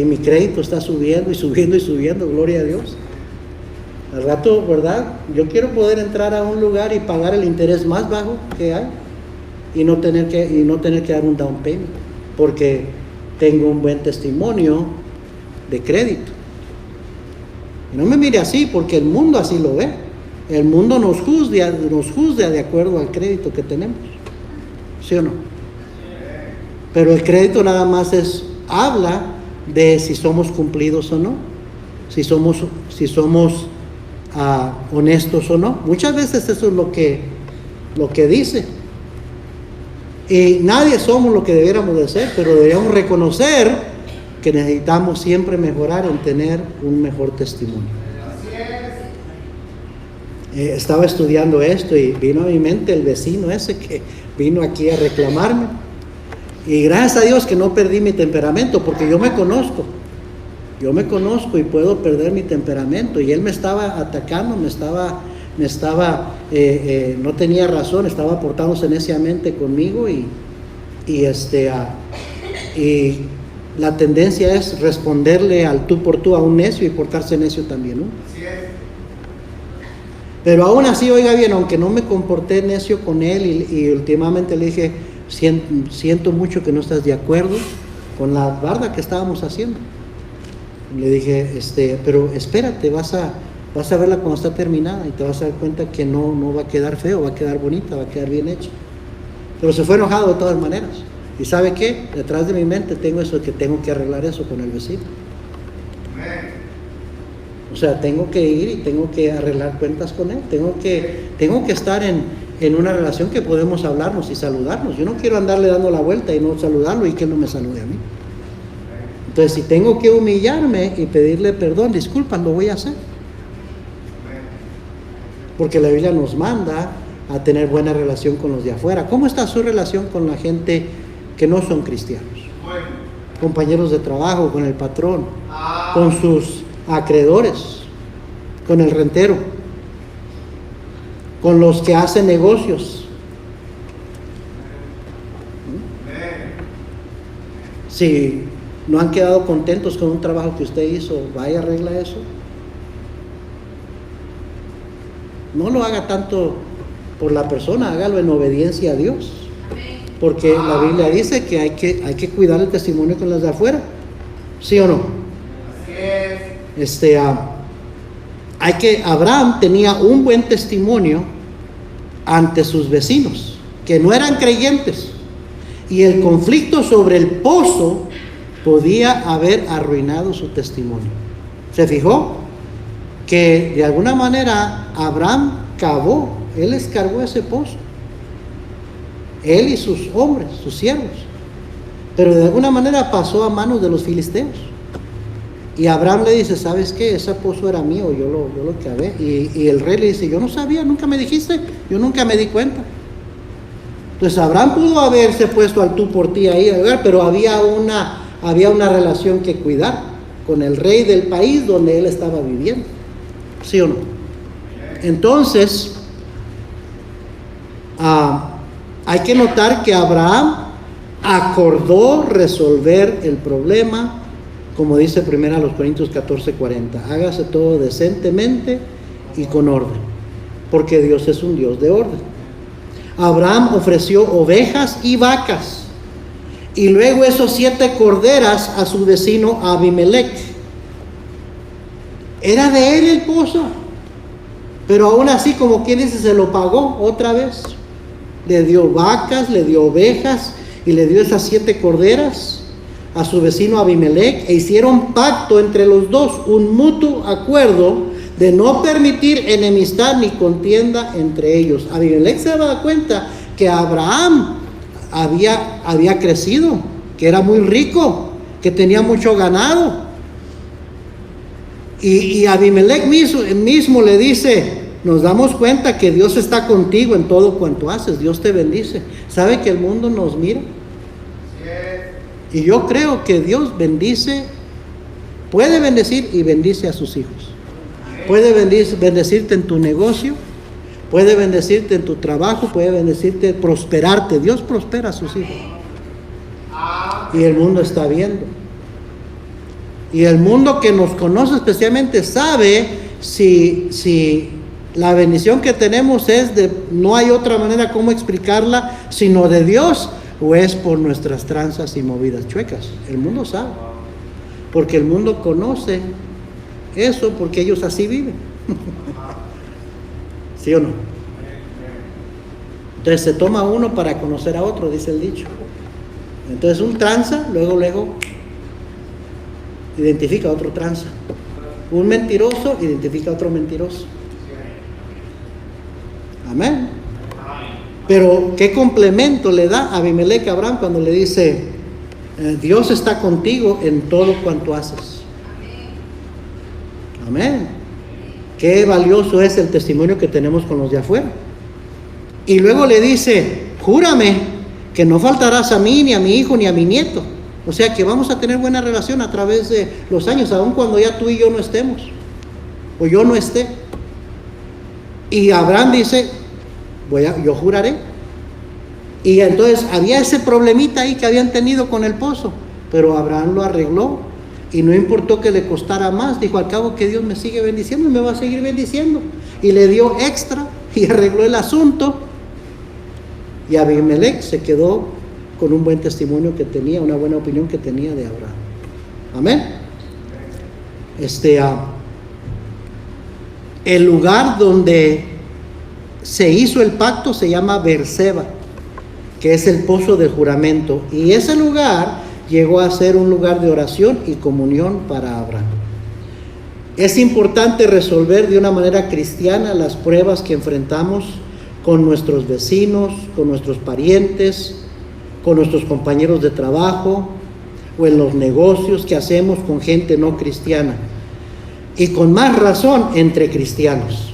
mi crédito está subiendo y subiendo y subiendo, gloria a Dios. Al rato, ¿verdad? Yo quiero poder entrar a un lugar y pagar el interés más bajo que hay y no tener que dar un down payment, porque tengo un buen testimonio de crédito. Y no me mire así, porque el mundo así lo ve. El mundo nos juzga de acuerdo al crédito que tenemos. ¿Sí o no? Pero el crédito nada más habla de si somos cumplidos o no, si somos honestos o no. Muchas veces eso es lo que dice. Y nadie somos lo que debiéramos de ser, pero deberíamos reconocer que necesitamos siempre mejorar en tener un mejor testimonio. Estaba estudiando esto y vino a mi mente el vecino ese que vino aquí a reclamarme. Y gracias a Dios que no perdí mi temperamento, porque yo me conozco y puedo perder mi temperamento. Y él me estaba atacando, no tenía razón, estaba portándose neciamente conmigo y la tendencia es responderle al tú por tú a un necio y portarse necio también, ¿no? Pero aún así, oiga bien, aunque no me comporté necio con él y últimamente le dije, siento mucho que no estás de acuerdo con la barda que estábamos haciendo. Le dije, pero espérate, vas a verla cuando está terminada y te vas a dar cuenta que no va a quedar feo, va a quedar bonita, va a quedar bien hecha. Pero se fue enojado de todas maneras. ¿Y sabe qué? Detrás de mi mente tengo eso, que tengo que arreglar eso con el vecino. O sea, tengo que ir y tengo que arreglar cuentas con él. Tengo que estar en una relación que podemos hablarnos y saludarnos. Yo no quiero andarle dando la vuelta y no saludarlo y que él no me salude a mí. Entonces, si tengo que humillarme y pedirle perdón, disculpas, lo voy a hacer. Porque la Biblia nos manda a tener buena relación con los de afuera. ¿Cómo está su relación con la gente que no son cristianos? Compañeros de trabajo, con el patrón, con sus acreedores, con el rentero, con los que hacen negocios. Si no han quedado contentos con un trabajo que usted hizo, vaya, arregla eso. No lo haga tanto por la persona, hágalo en obediencia a Dios. Porque la Biblia dice que hay que cuidar el testimonio con los de afuera. ¿Sí o no? Abraham tenía un buen testimonio ante sus vecinos, que no eran creyentes. Y el conflicto sobre el pozo podía haber arruinado su testimonio. ¿Se fijó? Que de alguna manera Abraham él escarbó ese pozo, él y sus hombres, sus siervos, pero de alguna manera pasó a manos de los filisteos. Y Abraham le dice, ¿sabes qué? Ese pozo era mío, yo lo cavé. Y el rey le dice, yo no sabía, nunca me dijiste, yo nunca me di cuenta. Entonces Abraham pudo haberse puesto al tú por ti ahí, pero había una relación que cuidar con el rey del país donde él estaba viviendo. ¿Sí o no? Entonces, hay que notar que Abraham acordó resolver el problema, como dice 1 Corintios 14:40. Hágase todo decentemente y con orden, porque Dios es un Dios de orden. Abraham ofreció ovejas y vacas, y luego esos 7 corderas a su vecino Abimelech. Era de él el pozo, pero aún así, como quien dice, se lo pagó otra vez. Le dio vacas, le dio ovejas y le dio esas 7 corderas a su vecino Abimelech, e hicieron pacto entre los dos, un mutuo acuerdo de no permitir enemistad ni contienda entre ellos. Abimelech se daba cuenta que Abraham había crecido, que era muy rico, que tenía mucho ganado. Y Abimelech mismo le dice, nos damos cuenta que Dios está contigo en todo cuanto haces, Dios te bendice. ¿Sabe que el mundo nos mira? Y yo creo que Dios puede bendecir y bendice a sus hijos. Puede bendecirte en tu negocio, puede bendecirte en tu trabajo, puede bendecirte, prosperarte. Dios prospera a sus hijos. Y el mundo está viendo. Y el mundo que nos conoce especialmente sabe si la bendición que tenemos es no hay otra manera como explicarla sino de Dios, o es por nuestras tranzas y movidas chuecas. El mundo sabe, porque el mundo conoce eso, porque ellos así viven. ¿Sí o no? Entonces se toma uno para conocer a otro, dice el dicho. Entonces un tranza, luego identifica a otro tranza. Un mentiroso identifica a otro mentiroso. Amén. Pero ¿qué complemento le da Abimelech a Abraham cuando le dice, Dios está contigo en todo cuanto haces? Amén. Qué valioso es el testimonio que tenemos con los de afuera. Y luego le dice, júrame que no faltarás a mí, ni a mi hijo, ni a mi nieto. O sea que vamos a tener buena relación a través de los años, aun cuando ya tú y yo no estemos, o yo no esté. Y Abraham dice, yo juraré. Y entonces había ese problemita ahí que habían tenido con el pozo, pero Abraham lo arregló y no importó que le costara más. Dijo, al cabo que Dios me sigue bendiciendo y me va a seguir bendiciendo. Y le dio extra y arregló el asunto. Y Abimelech se quedó con un buen testimonio que tenía, una buena opinión que tenía de Abraham. Amén. El lugar donde se hizo el pacto se llama Beerseba, que es el pozo del juramento, y ese lugar llegó a ser un lugar de oración y comunión para Abraham. Es importante resolver de una manera cristiana las pruebas que enfrentamos con nuestros vecinos, con nuestros parientes, con nuestros compañeros de trabajo o en los negocios que hacemos con gente no cristiana, y con más razón entre cristianos.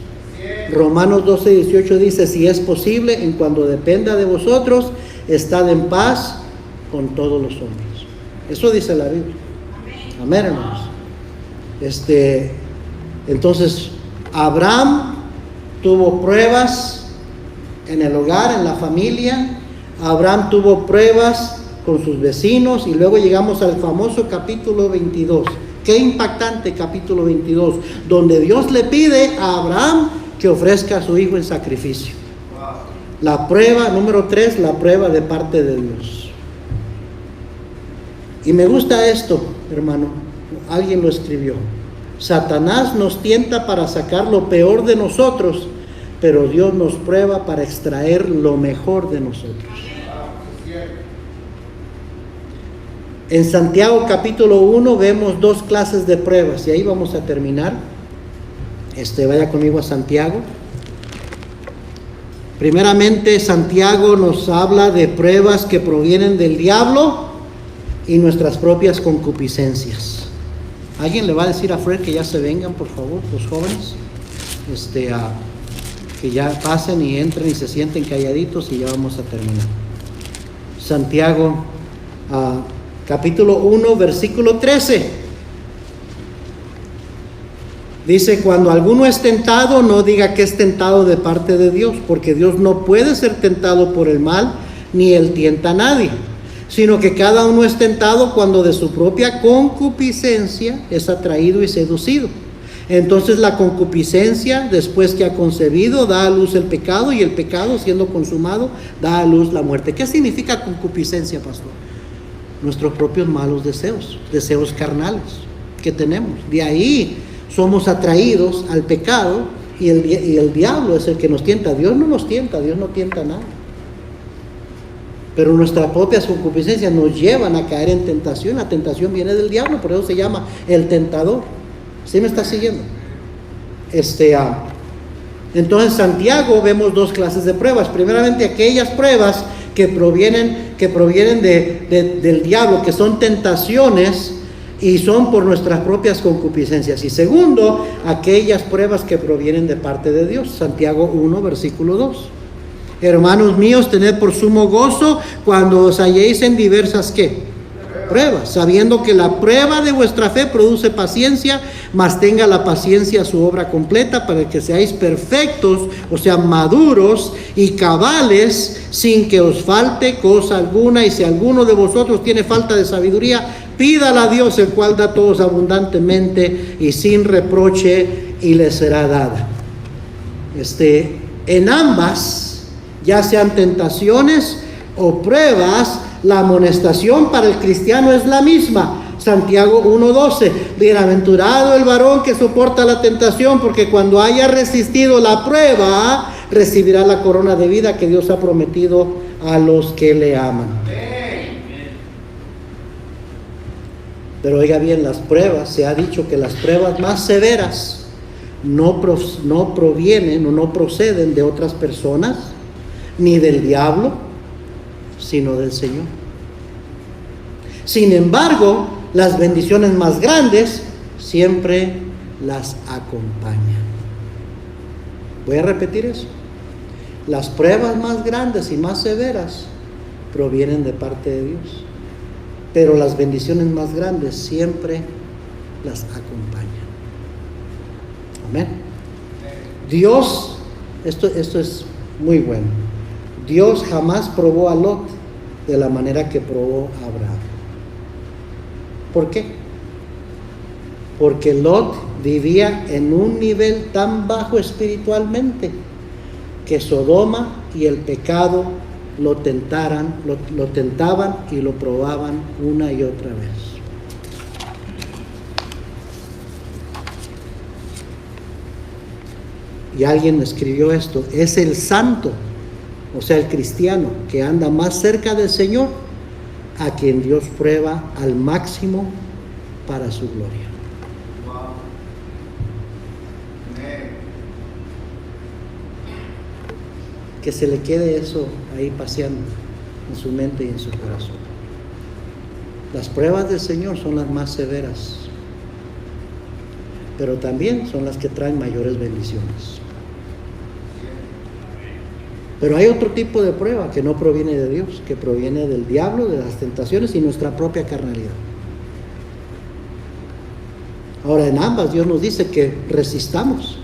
Romanos 12:18 dice, si es posible, en cuanto dependa de vosotros, estad en paz con todos los hombres. Eso dice la Biblia. Amén, hermanos. Entonces Abraham tuvo pruebas en el hogar, en la familia. Abraham tuvo pruebas con sus vecinos, y luego llegamos al famoso capítulo 22. Qué impactante capítulo 22, donde Dios le pide a Abraham que ofrezca a su hijo en sacrificio. La prueba número 3, la prueba de parte de Dios. Y me gusta esto, hermano, alguien lo escribió. Satanás nos tienta para sacar lo peor de nosotros, pero Dios nos prueba para extraer lo mejor de nosotros. En Santiago capítulo 1 vemos 2 clases de pruebas, y ahí vamos a terminar. Vaya conmigo a Santiago. Primeramente, Santiago nos habla de pruebas que provienen del diablo y nuestras propias concupiscencias. ¿Alguien le va a decir a Fred que ya se vengan, por favor, los jóvenes? Que ya pasen y entren y se sienten calladitos, y ya vamos a terminar. Santiago capítulo 1, versículo 13. Dice, cuando alguno es tentado, no diga que es tentado de parte de Dios, porque Dios no puede ser tentado por el mal, ni él tienta a nadie, sino que cada uno es tentado cuando de su propia concupiscencia es atraído y seducido. Entonces la concupiscencia, después que ha concebido, da a luz el pecado, y el pecado, siendo consumado, da a luz la muerte. ¿Qué significa concupiscencia, pastor? Nuestros propios malos deseos carnales que tenemos. De ahí somos atraídos al pecado, y el diablo es el que nos tienta. Dios no nos tienta, Dios no tienta nada. Pero nuestras propias concupiscencias nos llevan a caer en tentación. La tentación viene del diablo, por eso se llama el tentador. ¿Sí me está siguiendo? Entonces, en Santiago vemos 2 clases de pruebas. Primeramente, aquellas pruebas que provienen del diablo, que son tentaciones y son por nuestras propias concupiscencias. Y segundo, aquellas pruebas que provienen de parte de Dios. Santiago 1, versículo 2. Hermanos míos, tened por sumo gozo cuando os halléis en diversas ¿qué? Pruebas, sabiendo que la prueba de vuestra fe produce paciencia, mas tenga la paciencia su obra completa, para que seáis perfectos, o sea, maduros y cabales, sin que os falte cosa alguna. Y si alguno de vosotros tiene falta de sabiduría, pídala a Dios, el cual da a todos abundantemente y sin reproche, y les será dada. En ambas, ya sean tentaciones o pruebas, la amonestación para el cristiano es la misma. Santiago 1:12, bienaventurado el varón que soporta la tentación, porque cuando haya resistido la prueba, recibirá la corona de vida que Dios ha prometido a los que le aman. Pero oiga bien, las pruebas, se ha dicho que las pruebas más severas no provienen o no proceden de otras personas, ni del diablo, sino del Señor. Sin embargo, las bendiciones más grandes siempre las acompañan. Voy a repetir eso. Las pruebas más grandes y más severas provienen de parte de Dios, pero las bendiciones más grandes siempre las acompañan. Amén. Dios, esto es muy bueno. Dios jamás probó a Lot de la manera que probó a Abraham. ¿Por qué? Porque Lot vivía en un nivel tan bajo espiritualmente que Sodoma y el pecado lo tentaban y lo probaban una y otra vez. Y alguien escribió esto: es el santo, o sea el cristiano, que anda más cerca del Señor, a quien Dios prueba al máximo para su gloria. Que se le quede eso ahí paseando en su mente y en su corazón. Las pruebas del Señor son las más severas, pero también son las que traen mayores bendiciones. Pero hay otro tipo de prueba que no proviene de Dios, que proviene del diablo, de las tentaciones y nuestra propia carnalidad. Ahora, en ambas Dios nos dice que resistamos,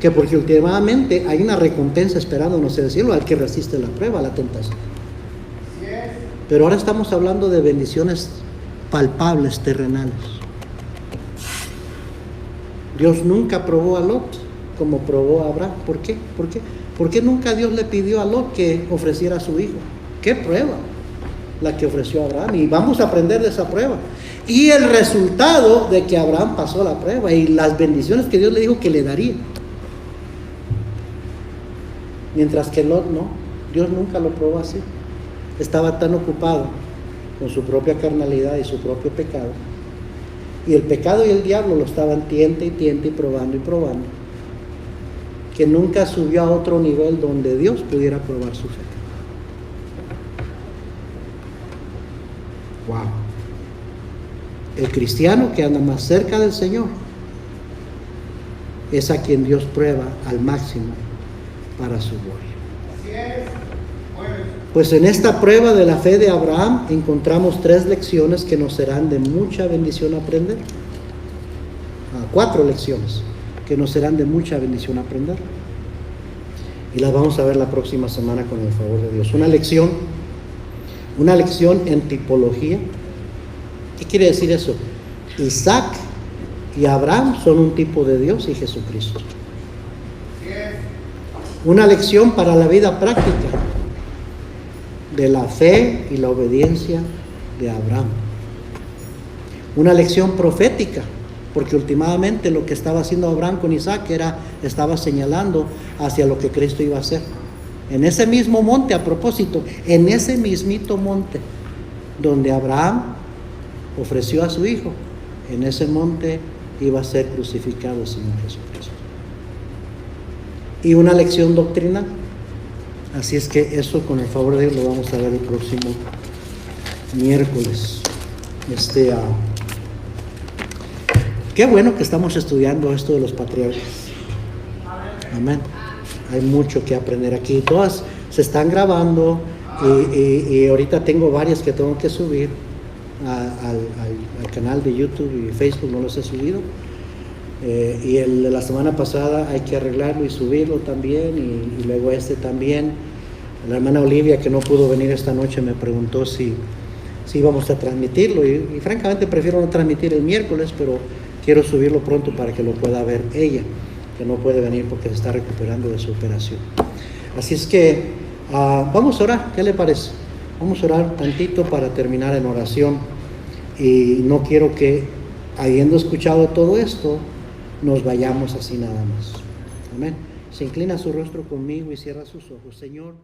que porque últimamente hay una recompensa esperándonos en el cielo al que resiste la prueba, la tentación. Pero ahora estamos hablando de bendiciones palpables, terrenales. Dios nunca probó a Lot como probó a Abraham. ¿Por qué? ¿Por qué nunca Dios le pidió a Lot que ofreciera a su hijo? ¿Qué prueba la que ofreció a Abraham? Y vamos a aprender de esa prueba. Y el resultado de que Abraham pasó la prueba y las bendiciones que Dios le dijo que le daría. Mientras que Lot no, Dios nunca lo probó así. Estaba tan ocupado con su propia carnalidad y su propio pecado. Y el pecado y el diablo lo estaban tiente y probando, que nunca subió a otro nivel donde Dios pudiera probar su fe. Wow. El cristiano que anda más cerca del Señor es a quien Dios prueba al máximo para su gloria. Pues en esta prueba de la fe de Abraham encontramos 3 lecciones que nos serán de mucha bendición aprender. 4 lecciones que nos serán de mucha bendición aprender. Y las vamos a ver la próxima semana con el favor de Dios. Una lección en tipología. ¿Qué quiere decir eso? Isaac y Abraham son un tipo de Dios y Jesucristo. Una lección para la vida práctica de la fe y la obediencia de Abraham. Una lección profética, porque últimamente lo que estaba haciendo Abraham con Isaac estaba señalando hacia lo que Cristo iba a hacer. En ese mismo monte, a propósito, en ese mismito monte donde Abraham ofreció a su hijo, en ese monte iba a ser crucificado el Señor Jesucristo. Y una lección doctrinal. Así es que eso, con el favor de Dios, lo vamos a ver el próximo miércoles. Qué bueno que estamos estudiando esto de los patriarcas. Amén. Hay mucho que aprender aquí. Todas se están grabando y ahorita tengo varias que tengo que subir al canal de YouTube y Facebook. No los he subido. Y el de la semana pasada hay que arreglarlo y subirlo también, y luego también. La hermana Olivia, que no pudo venir esta noche, me preguntó si íbamos a transmitirlo, y francamente prefiero no transmitir el miércoles, pero quiero subirlo pronto para que lo pueda ver ella, que no puede venir porque se está recuperando de su operación. Así es que vamos a orar, ¿qué le parece? Vamos a orar tantito para terminar en oración, y no quiero que, habiendo escuchado todo esto, nos vayamos así nada más. Amén. Se inclina su rostro conmigo y cierra sus ojos. Señor.